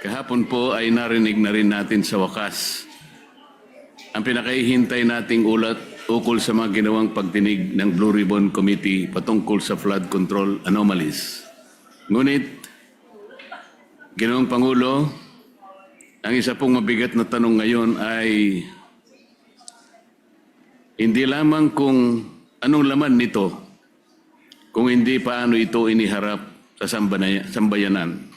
Kahapon po ay narinig na rin natin sa wakas ang pinakahihintay nating ulat ukol sa mga ginawang pagdinig ng Blue Ribbon Committee patungkol sa flood control anomalies. Ngunit, Ginoong Pangulo, ang isa pong mabigat na tanong ngayon ay hindi lamang kung anong laman nito, kung hindi paano ito iniharap sa sambayanan.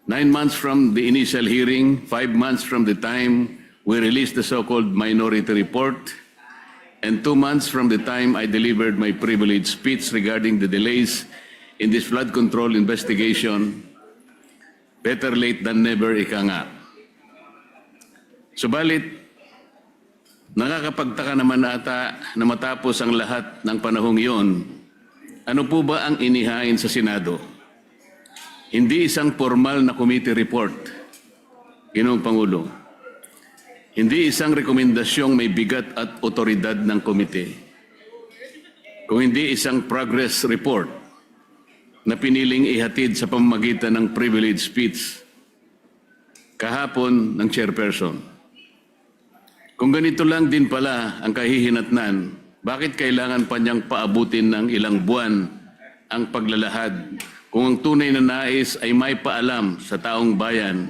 9 months from the initial hearing, 5 months from the time we released the so-called minority report, and 2 months from the time I delivered my privileged speech regarding the delays in this flood control investigation, better late than never, ika nga. Subalit, nakakapagtaka naman ata na matapos ang lahat ng panahong iyon, ano po ba ang inihain sa Senado? Hindi isang formal na committee report, Ginoong Pangulo. Hindi isang rekomendasyong may bigat at otoridad ng komite. Kung hindi isang progress report na piniling ihatid sa pamamagitan ng privilege speech kahapon ng chairperson. Kung ganito lang din pala ang kahihinatnan, bakit kailangan pa niyang paabutin ng ilang buwan ang paglalahad kung ang tunay na nais ay may paalam sa taong bayan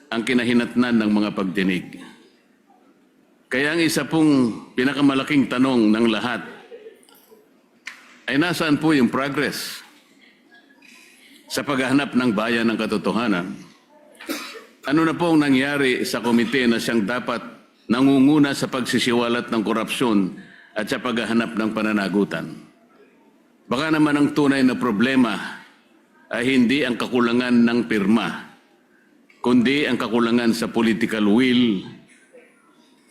ang kinahinatnan ng mga pagdinig? Kaya ang isa pong pinakamalaking tanong ng lahat ay nasaan po yung progress sa paghahanap ng bayan ng katotohanan? Ano na pong nangyari sa komite na siyang dapat nangunguna sa pagsisiwalat ng korupsyon at sa paghahanap ng pananagutan? Baka naman ang tunay na problema ay hindi ang kakulangan ng pirma, kundi ang kakulangan sa political will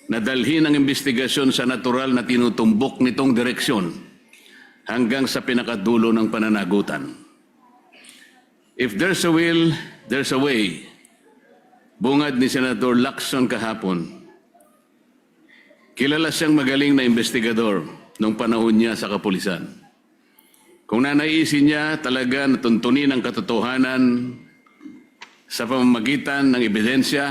na dalhin ang investigasyon sa natural na tinutumbok nitong direksyon hanggang sa pinakadulo ng pananagutan. If there's a will, there's a way. Bungad ni Senator Lacson kahapon. Kilala siyang magaling na investigador nung panahon niya sa kapulisan. Kung nanaisin niya talaga na tuntunin ang katotohanan sa pamamagitan ng ebidensya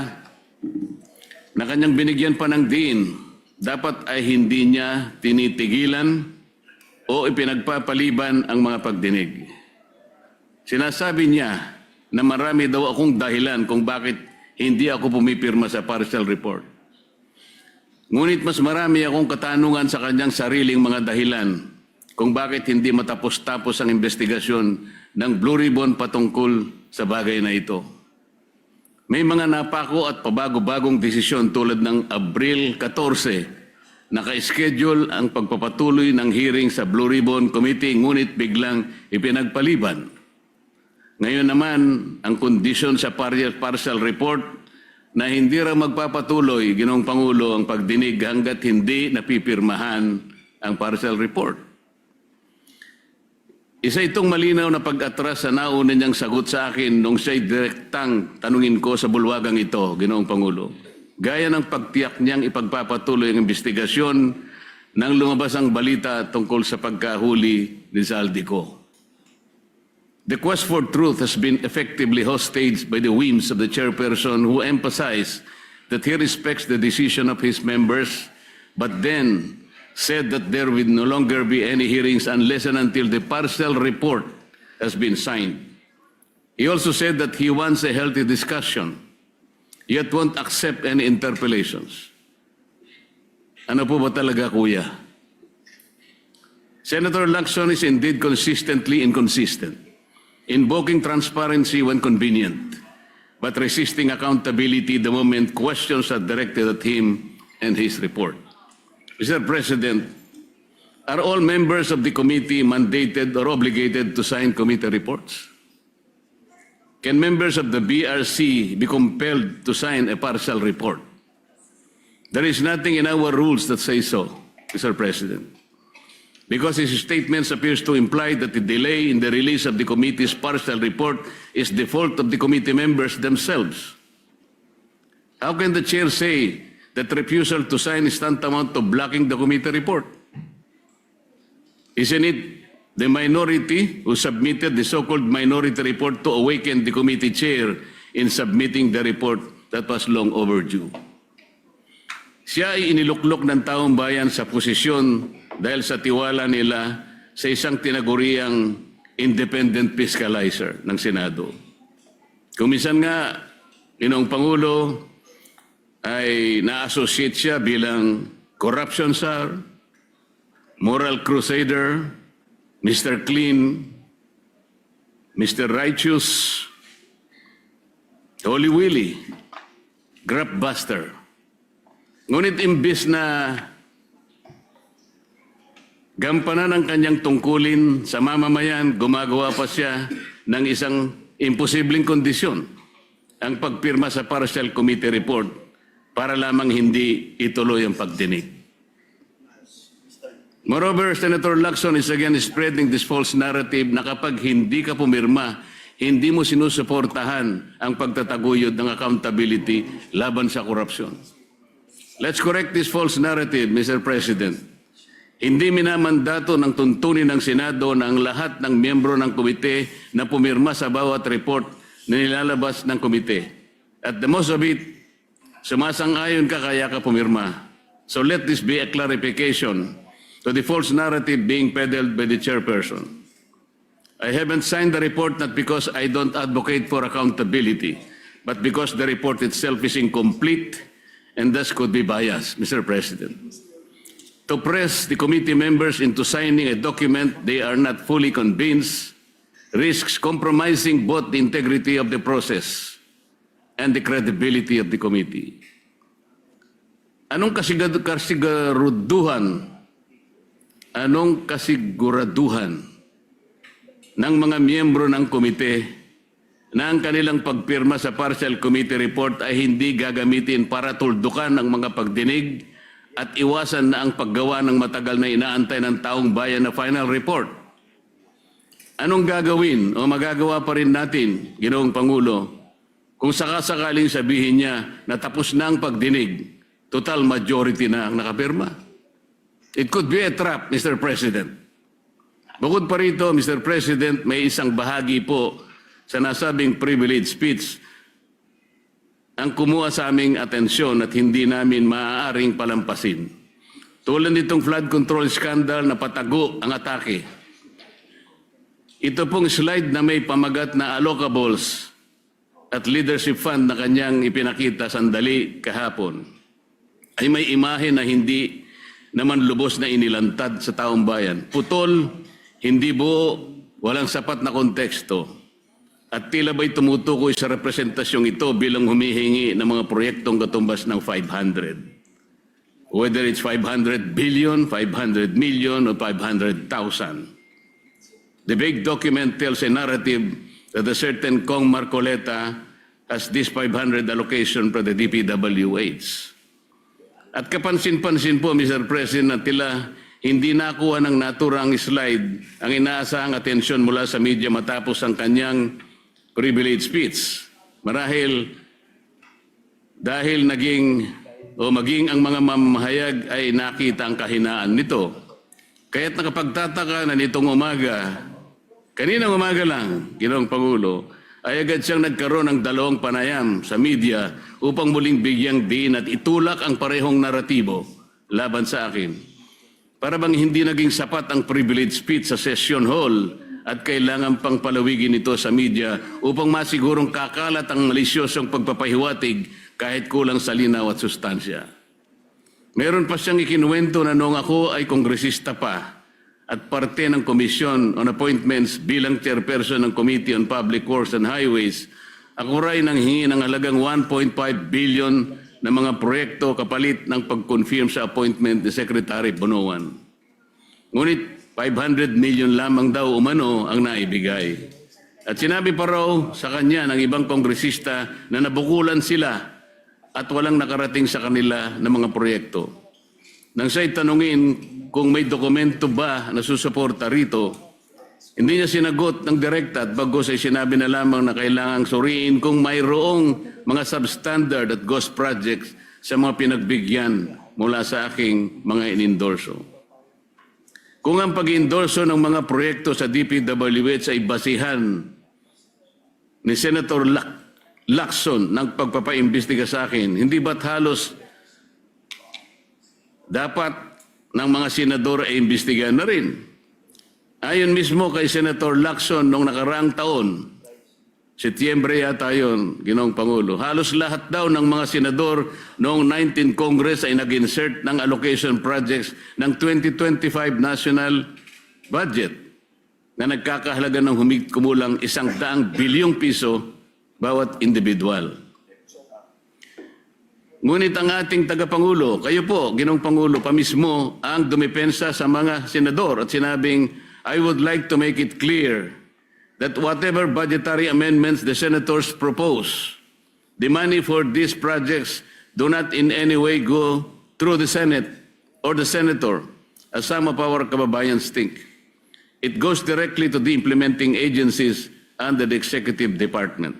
na kanyang binigyan pa ng diin, dapat ay hindi niya tinitigilan o ipinagpapaliban ang mga pagdinig. Sinasabi niya na marami daw akong dahilan kung bakit hindi ako pumipirma sa partial report. Ngunit mas marami akong katanungan sa kanyang sariling mga dahilan kung bakit hindi matapos-tapos ang investigasyon ng Blue Ribbon patungkol sa bagay na ito. May mga napako at pabago-bagong desisyon tulad ng Abril 14, naka-schedule ang pagpapatuloy ng hearing sa Blue Ribbon Committee ngunit biglang ipinagpaliban. Ngayon naman, ang kondisyon sa partial report na hindi raw magpapatuloy, Ginoong Pangulo, ang pagdinig hanggat hindi napipirmahan ang partial report. Isa itong malinaw na pag-atras sa nauna niyang sagot sa akin nung siya'y direktang tanungin ko sa bulwagang ito, Ginoong Pangulo. Gaya ng pagtiyak niyang ipagpapatuloy ang investigasyon nang lumabas ang balita tungkol sa pagkahuli ni Zaldico. The quest for truth has been effectively hostaged by the whims of the chairperson who emphasized that he respects the decision of his members, but then said that there will no longer be any hearings unless and until the partial report has been signed. He also said that he wants a healthy discussion, yet won't accept any interpellations. Ano po ba talaga, Kuya? Senator Lacson is indeed consistently inconsistent, invoking transparency when convenient, but resisting accountability the moment questions are directed at him and his report. Mr. President, are all members of the committee mandated or obligated to sign committee reports? Can members of the BRC be compelled to sign a partial report? There is nothing in our rules that says so, Mr. President, because his statements appears to imply that the delay in the release of the committee's partial report is the fault of the committee members themselves. How can the chair say that refusal to sign is tantamount to blocking the committee report? Isn't it the minority who submitted the so-called minority report to awaken the committee chair in submitting the report that was long overdue. Siya ay iniluklok ng taong bayan sa posisyon dahil sa tiwala nila sa isang tinaguriang independent fiscalizer ng Senado. Kung minsan nga, Ginoong Pangulo ay na-associate siya bilang corruption czar, moral crusader, Mr. Clean, Mr. Righteous, Holy Willie, Grab Buster. Ngunit imbis na gampanan ang kanyang tungkulin sa mamamayan, gumagawa pa siya ng isang imposibleng kondisyon, ang pagpirma sa partial committee report para lamang hindi ituloy ang pagdinig. Moreover, Senator Lacson is again spreading this false narrative na kapag hindi ka pumirma, hindi mo sinusuportahan ang pagtataguyod ng accountability laban sa korupsyon. Let's correct this false narrative, Mr. President. Hindi minamandato ng tuntunin ng Senado na ang lahat ng miyembro ng komite na pumirma sa bawat report na nilalabas ng komite. At the most of it, sumasang-ayon ka kaya ka pumirma. So let this be a clarification to the false narrative being peddled by the chairperson. I haven't signed the report not because I don't advocate for accountability, but because the report itself is incomplete and thus could be biased, Mr. President. To press the committee members into signing a document they are not fully convinced risks compromising both the integrity of the process and the credibility of the committee. Anong kasiguraduhan ng mga miyembro ng komite na ang kanilang pagpirma sa partial committee report ay hindi gagamitin para tuldukan ang mga pagdinig at iwasan na ang paggawa ng matagal na inaantay ng taong bayan na final report? Anong gagawin o magagawa pa rin natin, Ginoong Pangulo, kung sakasakaling sabihin niya na tapos na ang pagdinig, total majority na ang nakapirma? It could be a trap, Mr. President. Bukod pa rito, Mr. President, may isang bahagi po sa nasabing privilege speech ang kumuha sa aming atensyon at hindi namin maaaring palampasin. Tulad nitong flood control scandal na patago ang atake. Ito pong slide na may pamagat na allocables at leadership fund na kanyang ipinakita sandali kahapon ay may imahe na hindi naman lubos na inilantad sa taong bayan. Putol, hindi buo, walang sapat na konteksto. At tila ba'y tumutukoy sa representasyong ito bilang humihingi ng mga proyektong katumbas ng 500. Whether it's 500 billion, 500 million, or 500,000. The big document tells a narrative that a certain Kong Marcoleta has this 500 allocation for the DPWH. At kapansin-pansin po, Mr. President, na tila hindi nakuha ng naturang slide ang inaasahang atensyon mula sa media matapos ang kanyang privilege speech. Marahil dahil maging ang mga mamahayag ay nakita ang kahinaan nito. Kaya't nakapagtataka na nitong umaga, kaninang umaga lang, Ginoong Pangulo, ay agad siyang nagkaroon ng dalawang panayam sa media upang muling bigyang diin at itulak ang parehong naratibo laban sa akin. Para bang hindi naging sapat ang privilege speech sa session hall at kailangan pang palawigin ito sa media upang masigurong kakalat ang malisyosong pagpapahiwatig kahit kulang sa linaw at sustansya. Meron pa siyang ikinuwento na noong ako ay kongresista pa at parte ng Commission on Appointments bilang chairperson ng Committee on Public Works and Highways, ako rin nang hingi ng halagang 1.5 billion na mga proyekto kapalit ng pag-confirm sa appointment ni Secretary Bonoan. Ngunit 500 million lamang daw umano ang naibigay. At sinabi pa raw sa kanya ng ibang kongresista na nabukulan sila at walang nakarating sa kanila ng mga proyekto. Nang siya'y tanungin kung may dokumento ba na susuporta rito, hindi niya sinagot ng direkta at bagos ay sinabi na lamang na kailangang suriin kung mayroong mga substandard at ghost projects sa mga pinagbigyan mula sa aking mga inendorso. Kung ang pag-endorso ng mga proyekto sa DPWH ay basihan ni Senator lakson ng pagpapaimbestiga sa akin? Hindi ba't halos dapat ng mga senador ay imbestigahan na rin? Ayon mismo kay Senator Lacson noong nakaraang taon, Setyembre yata yun, Ginoong Pangulo, halos lahat daw ng mga senador noong 19 Congress ay nag-insert ng allocation projects ng 2025 national budget na nagkakahalaga ng humigit kumulang 100 bilyong piso bawat individual. Ngunit ang ating tagapangulo, kayo po, Ginoong Pangulo, pamismo ang dumipensa sa mga senador at sinabing, I would like to make it clear that whatever budgetary amendments the senators propose, the money for these projects do not in any way go through the Senate or the senator, as some of our kababayans think. It goes directly to the implementing agencies under the executive department.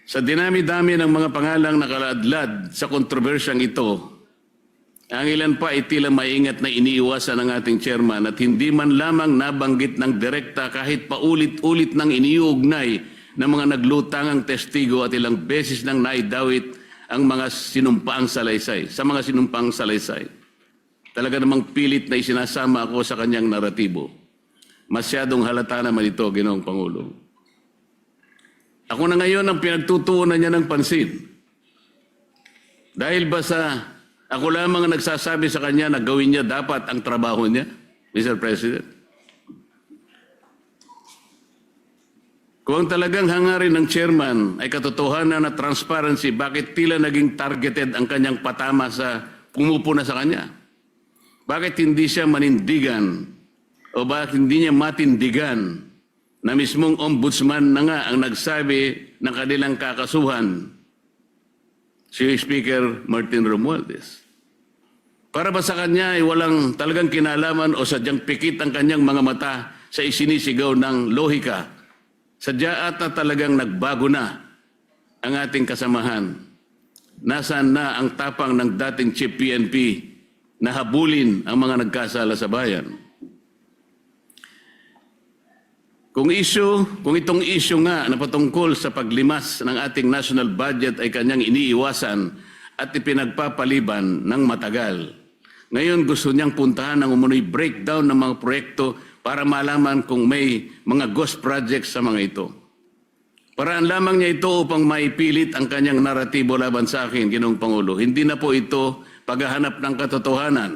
Sa dinami-dami ng mga pangalang nakaladlad sa kontrobersyang ito, ang ilan pa ay tila maingat na iniiwasan ng ating chairman at hindi man lamang nabanggit ng direkta kahit paulit-ulit nang iniuugnay ng mga naglutangang testigo at ilang beses nang naidawit ang mga sinumpaang salaysay, sa mga sinumpaang salaysay. Talaga namang pilit na isinasama ako sa kanyang naratibo. Masyadong halata naman ito, Ginoong Pangulo. Ako na ngayon ang pinagtutuunan niya ng pansin. Dahil ba sa ako lamang ang nagsasabi sa kanya na gawin niya dapat ang trabaho niya, Mr. President? Kung talagang hangarin ng chairman ay katotohanan na transparency, bakit tila naging targeted ang kanyang patama sa pumupuna sa kanya? Bakit hindi siya manindigan o bakit hindi niya matindigan na mismong ombudsman na nga ang nagsabi ng kanilang kakasuhan, si Speaker Martin Romualdez? Para ba sa kanya ay walang talagang kinalaman o sadyang pikit ang kanyang mga mata sa isinisigaw ng lohika? Sadya ata talagang nagbago na ang ating kasamahan. Nasaan na ang tapang ng dating Chief PNP na habulin ang mga nagkasala sa bayan? Kung itong issue nga na patungkol sa paglimas ng ating national budget ay kanyang iniiwasan at ipinagpapaliban ng matagal, ngayon gusto niyang puntahan ng umunoy breakdown ng mga proyekto para malaman kung may mga ghost projects sa mga ito. Paraan lamang niya ito upang maipilit ang kanyang naratibo laban sa akin, Ginoong Pangulo. Hindi na po ito paghahanap ng katotohanan.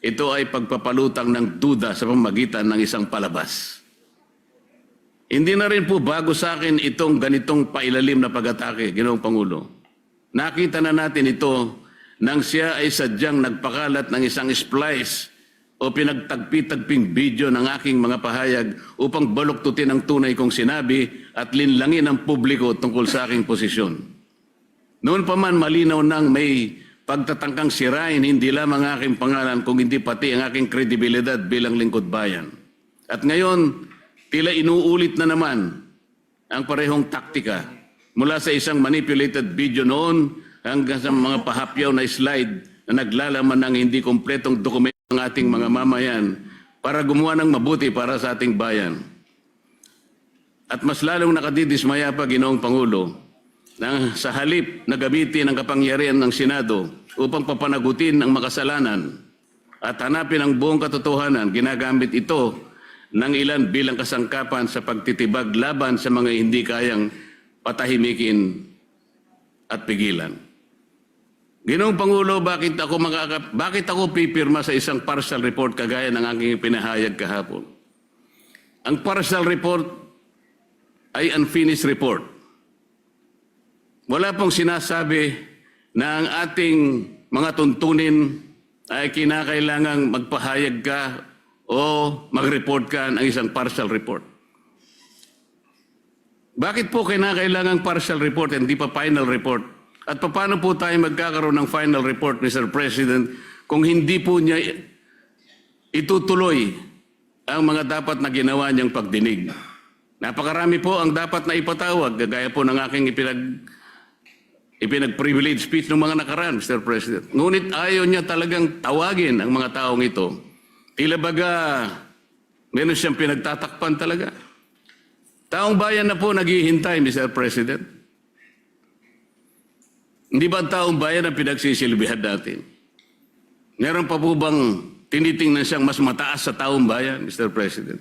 Ito ay pagpapalutang ng duda sa pamamagitan ng isang palabas. Hindi na rin po bago sa akin itong ganitong pailalim na pag-atake, Ginoong Pangulo. Nakita na natin ito nang siya ay sadyang nagpakalat ng isang splice o pinagtagpi-tagping video ng aking mga pahayag upang baluktutin ang tunay kong sinabi at linlangin ang publiko tungkol sa aking posisyon. Noon pa man malinaw nang may pagtatangkang sirain hindi lamang aking pangalan kung hindi pati ang aking kredibilidad bilang lingkod bayan. At ngayon, tila inuulit na naman ang parehong taktika mula sa isang manipulated video noon hanggang sa mga pahapyaw na slide na naglalaman ng hindi kompletong dokumento ng ating mga mamayan para gumawa ng mabuti para sa ating bayan. At mas lalong nakadidismaya pa, Ginoong Pangulo, na sa halip na gamitin ang kapangyarihan ng Senado upang papanagutin ang makasalanan at hanapin ang buong katotohanan, ginagamit ito ng ilan bilang kasangkapan sa pagtitibag laban sa mga hindi kayang patahimikin at pigilan. Ginoong Pangulo, bakit ako pipirma sa isang partial report kagaya ng aking pinahayag kahapon? Ang partial report ay unfinished report. Wala pong sinasabi na ang ating mga tuntunin ay kinakailangang magpahayag ka o mag-report ka ng isang partial report. Bakit po kinakailangang partial report and hindi pa final report? At paano po tayo magkakaroon ng final report, Mr. President, kung hindi po niya itutuloy ang mga dapat na ginawa niyang pagdinig? Napakarami po ang dapat na ipatawag, gaya po ng aking ipinag-privilege speech ng mga nakaraan, Mr. President. Ngunit ayaw niya talagang tawagin ang mga taong ito. Tila baga, meron siyang pinagtatakpan talaga. Taong bayan na po naghihintay, Mr. President. Hindi ba ang taong bayan ang pinagsisilbihan natin? Meron pa po bang tinitingnan siyang mas mataas sa taong bayan, Mr. President?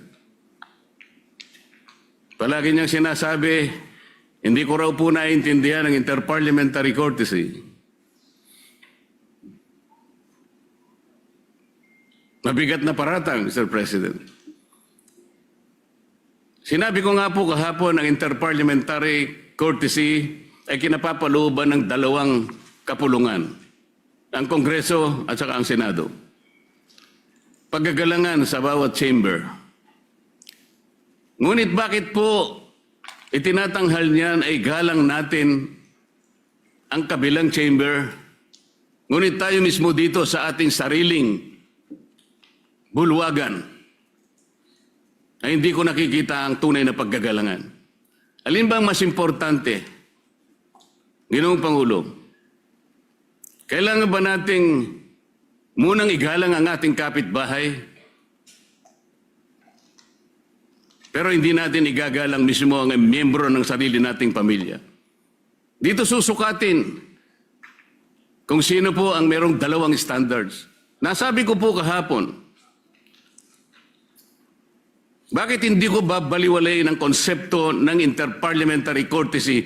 Palagi niyang sinasabi, hindi ko raw po naiintindihan ang interparliamentary courtesy. Mabigat na paratang, Mr. President. Sinabi ko nga po kahapon, ang interparliamentary courtesy ay kinapapalooban ng dalawang kapulungan, ang Kongreso at saka ang Senado. Paggagalangan sa bawat chamber. Ngunit bakit po itinatanghal niyan ay galang natin ang kabilang chamber, ngunit tayo mismo dito sa ating sariling bulwagan ay hindi ko nakikita ang tunay na paggagalangan. Alin bang mas importante, Ginoong Pangulo? Kailangan ba nating munang igalang ang ating kapitbahay, pero hindi natin igagalang mismo ang miyembro ng sarili nating pamilya? Dito susukatin kung sino po ang merong dalawang standards. Nasabi ko po kahapon, bakit hindi ko babaliwalayin ang konsepto ng interparliamentary courtesy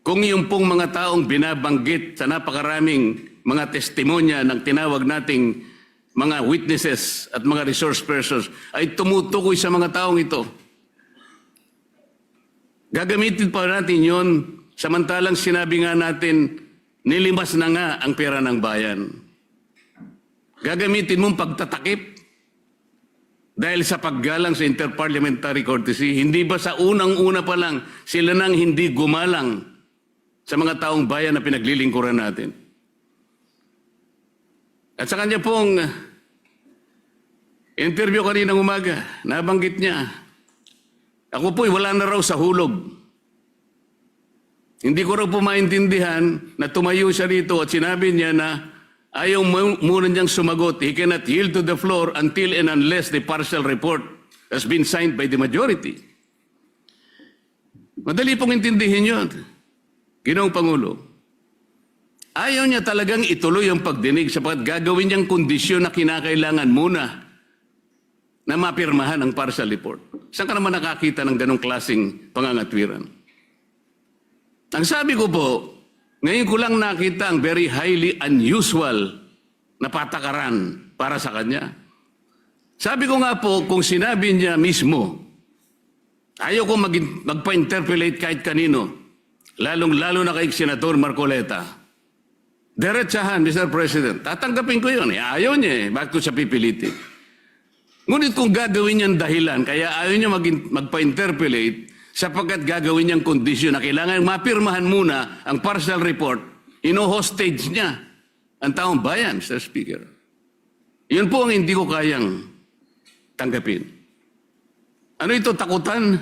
kung yung pong mga taong binabanggit sa napakaraming mga testimonya ng tinawag nating mga witnesses at mga resource persons ay tumutukoy sa mga taong ito? Gagamitin pa natin yon samantalang sinabi nga natin nilimas na nga ang pera ng bayan. Gagamitin mong pagtatakip dahil sa paggalang sa interparliamentary courtesy. Hindi ba sa unang-una pa lang sila nang hindi gumalang sa mga taong bayan na pinaglilingkuran natin? At sa kanya pong interview kaninang umaga, nabanggit niya, ako po'y wala na raw sa hulog. Hindi ko raw po maintindihan na tumayo siya dito at sinabi niya na ayaw muna niyang sumagot. He cannot yield to the floor until and unless the partial report has been signed by the majority. Madali pong intindihin yun, Ginoong Pangulo. Ayaw niya talagang ituloy ang pagdinig sapagkat gagawin niyang kondisyon na kinakailangan muna na mapirmahan ang partial report. Saan ka naman nakakita ng ganong klaseng pangangatwiran? Ang sabi ko po, ngayon ko lang nakita ang very highly unusual na patakaran para sa kanya. Sabi ko nga po, kung sinabi niya mismo, ayaw ko magpa-interpolate kahit kanino, lalong-lalo na kay Senator Marcoleta. Diretsahan, Mr. President, tatanggapin ko yun. Ayaw niya bakit ko siya pipilitin? Ngunit kung gagawin niyang dahilan, kaya ayaw niya magpa-interpolate, sapagkat gagawin niyang kondisyon na kailangan mapirmahan muna ang partial report, ino-hostage niya ang taong bayan, Mr. Speaker. Yun po ang hindi ko kayang tanggapin. Ano ito, takutan?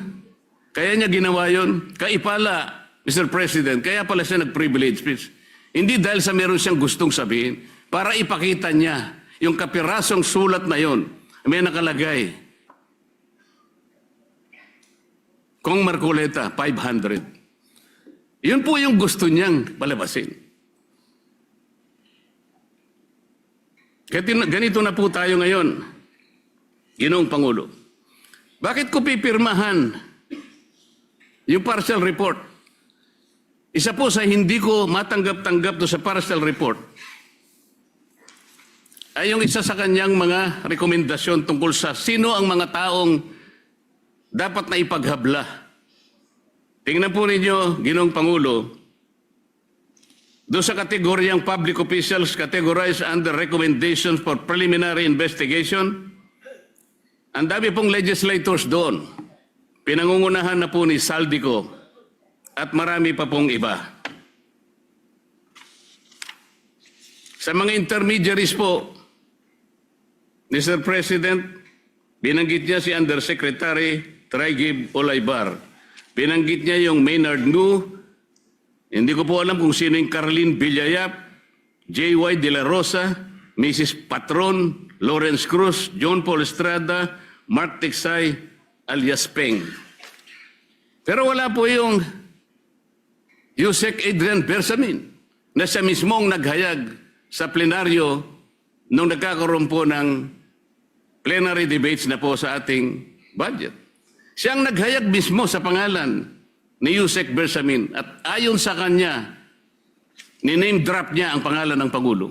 Kaya niya ginawa yun? Kaipala, Mr. President, kaya pala siya nag-privilege speech. Hindi dahil sa meron siyang gustong sabihin, para ipakita niya yung kapirasong sulat na yun, may nakalagay, Kong Marcoleta, 500. Yun po yung gusto niyang palabasin. Ganito na po tayo ngayon, Ginoong Pangulo. Bakit ko pipirmahan yung partial report? Isa po sa hindi ko matanggap-tanggap do sa partial report ay yung isa sa kanyang mga rekomendasyon tungkol sa sino ang mga taong dapat na ipaghabla. Tingnan po ninyo, Ginoong Pangulo, doon sa kategoryang public officials categorized under recommendations for preliminary investigation, ang dami pong legislators doon. Pinangungunahan na po ni Saldico at marami pa pong iba. Sa mga intermediaries po, Mr. President, binanggit niya si Undersecretary Traigib Olaybar. Binanggit niya yung Maynard Ngu. Hindi ko po alam kung sino yung Carlin Villayap, J.Y. De La Rosa, Mrs. Patron, Lawrence Cruz, John Paul Estrada, Mark Tiksay, alias Peng. Pero wala po yung Yusek Adrian Bersamin na siya mismong naghayag sa plenaryo nung nagkakaroon po ng plenary debates na po sa ating budget. Siyang naghayag mismo sa pangalan ni Yusek Bersamin at ayon sa kanya, ni-name drop niya ang pangalan ng Pangulo.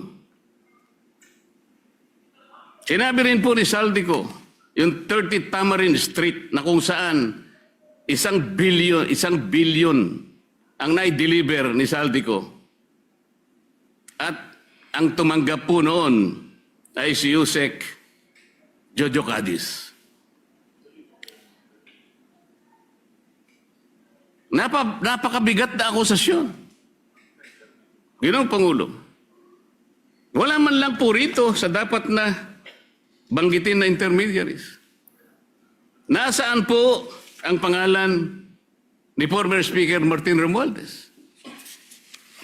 Sinabi rin po ni Saldico, yung 30 Tamarind Street na kung saan 1 billion ang nai-deliver ni Saldico. At ang tumanggap po noon ay si Yusek Jojo Cadiz. Napakabigat na akusasyon. Ginoong Pangulo, wala man lang po rito sa dapat na banggitin na intermediaries. Nasaan po ang pangalan ni former Speaker Martin Romualdez?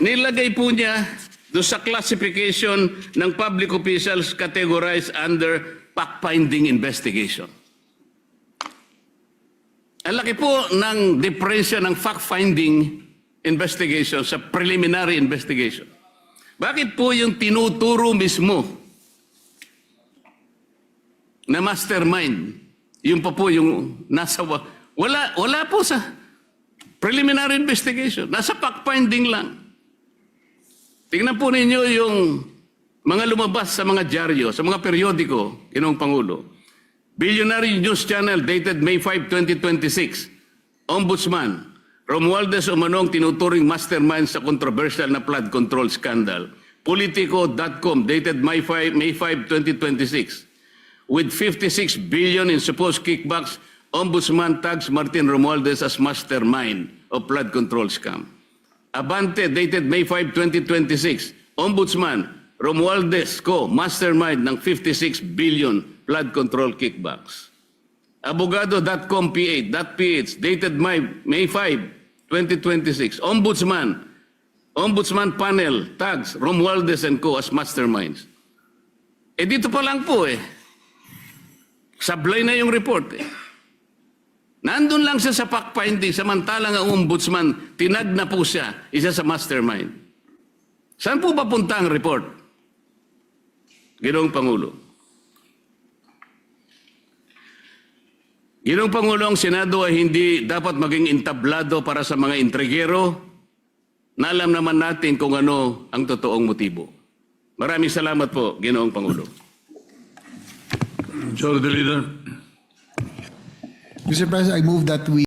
Nilagay po niya doon sa classification ng public officials categorized under fact-finding investigation. Ang laki po ng diferensya ng fact-finding investigation sa preliminary investigation. Bakit po yung tinuturo mismo na mastermind, yung pa po yung nasa... Wala po sa preliminary investigation. Nasa fact-finding lang. Tingnan po ninyo yung mga lumabas sa mga dyaryo, sa mga periodiko, Ginoong Pangulo. Billionaire News Channel dated May 5, 2026. Ombudsman, Romualdez umanong tinuturing mastermind sa controversial na flood control scandal. Politico.com dated May 5, 2026. With 56 billion in supposed kickbacks, Ombudsman tags Martin Romualdez as mastermind of flood control scam. Abante dated May 5, 2026. Ombudsman, Romualdez mastermind ng 56 billion flood control kickbacks. Abogado.com PH dated May 5, 2026. Ombudsman panel tags Romualdez and Co. as masterminds. Dito pa lang po sablay na yung report Nandun lang siya sa fact-finding, samantalang ang ombudsman, tinag na po siya, isa sa mastermind. Saan po ba punta ang report? Ginoong Pangulo. Ginoong Pangulo, ang Senado ay hindi dapat maging entablado para sa mga intrigero na alam naman natin kung ano ang totoong motibo. Maraming salamat po, Ginoong Pangulo. Majority Leader. Mr. President, I move that we